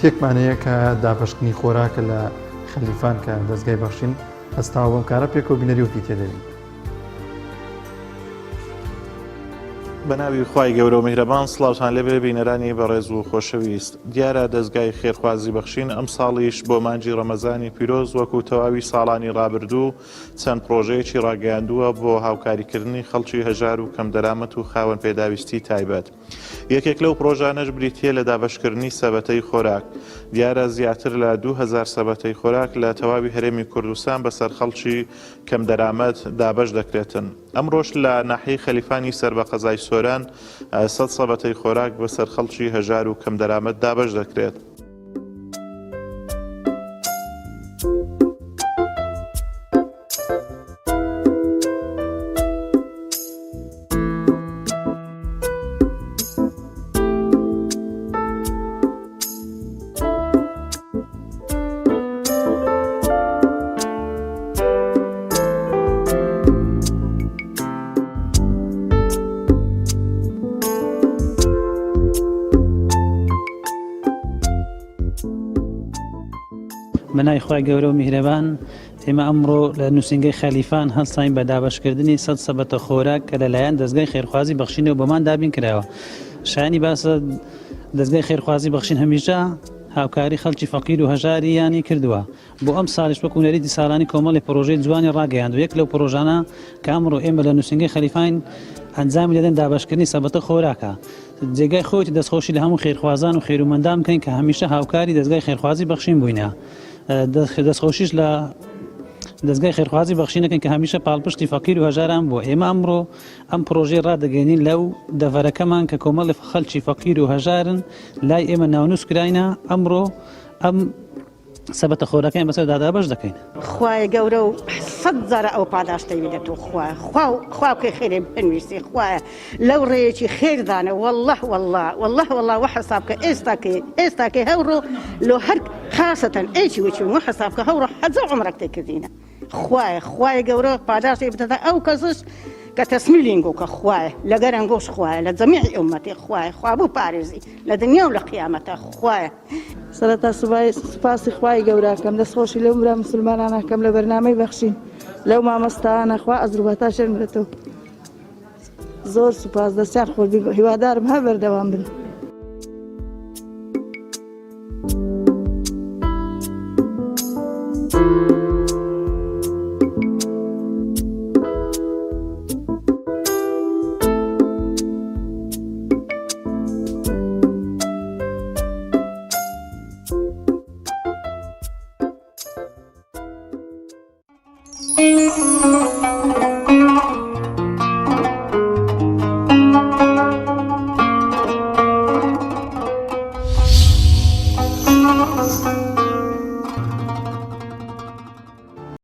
تێکمانەیە کە دابەشکردنی خۆراکە لە خەلیفان کە دەستگای بەخشین هەستاوە بەم کارە پێکەوە بینەری وتی تێدەبین. بەناوی خوای گەورە و میهرەبان سڵاوتان لەبێ بینەرانی بەڕێز و خۆشەویست. دیارە دەستگای خێرخوازی بەخشین ئەم ساڵیش بۆ مانجی ڕەمەزانی پیرۆز وەکو تەواوی ساڵانی ڕابردوو چەند پرۆژەیەکی ڕاگەیاندووە بۆ هاوکاریکردنی خەڵکی هەژار و کەم دەرامەت و خاوەن پێداویستی تایبەت. یەکێک لەو پرۆژانەش بریتیە لە دابەشکردنی سەبەتەی خۆراک. دیارە زیاتر لە 2000 سەبەتەی خۆراک لە تەواوی هەرێمی کوردستان بەسەر خەڵکی کەم دەرامەت دابەش دەکرێتن. ئەمڕۆژ لە ناحیەی خەلیفانی سەر بە قەزای سۆران 100 سەبەتەی خۆراک بەسەر خەڵکی هەژار و کەم دەرامەت دابەش دەکرێت. بەناوی خوای گەورە و میهرەبان ئێمە ئەمڕۆ لە نووسینگەی خەلیفان هەڵساین بە دابەشکردنی 100 سەبەتە خۆراک کە لەلایەن دەستگای خێرخوازی بەخشینەوە بۆمان دابین کراوە. شایانی باسە دەستگای خێرخوازی بەخشین هەمیشە هاوکاری خەڵکی فەقیر و هەژاریانی کردووە. بۆ ئەم ساڵیش وەکو نەریتی ساڵانی کۆمەڵی پرۆژەی جوانی ڕاگەیاند و یەک لەو پرۆژانە کە ئەمڕۆ ئێمە لە نووسینگەی خەلیفان ئەنجامی دەدەن دابەشکردنی سەبەتە خۆراکە. جێگای خۆتی دەستخۆشی لە هەموو خێرخوازان و خێرومەندان بکەین کە هەمیشە هاوکاری دەستگای خێرخوازی بەخشین بووینە. دەستخۆشیش لە دەستگای خێرخوازی بەخشینەکەن کە هەمیشە پاڵپشتی فەقیر و هەژاران بووە. ئێمە ئەمڕۆ ئەم پرۆژەی ڕادەگەینین لەو دەڤەرەکەمان کە کۆمەڵی خەڵکی فەقیر و هەژارن لای ئێمە ناونووس کراینە. ئەمڕۆ ئەم سەبەتە خۆراکەیان بەسەر دابەش دەکەین. خوای گەورە و 100 جارە ئەو پاداشتەی بدەێت و خوا بکەی خێرێ بنویسی خوایە لەو ڕێیەکی خێردانە والله وە حسابکە ئێستاکەی هەوڕۆ لۆ هەر خاستەن ئێکی وچی و حسابکە هەوڕۆ حەزە عمرەک تێکردینە. خوای گەورە پاداشتی بدەدا ئەو کەسش کە تەسمیلینگۆ کە خوایە لە گەرەنگۆش خوایە لە جەمیعی ئومەتی خوایە خوا بوو پارێزی لە دنیا و لە قیامەتە خوایە. سەرەتا سوپاسی خوای گەوراکەم دەستخۆشی لەو مرا مسلمانانەکەم لە بەرنامەی بەخشین لەو مامەستانە خوا ئەزروبەتا شەرم بێتەوە. زۆر سوپاس دەستیان خۆشبی هیوادارم هەر بەردەوام بن. Thank you.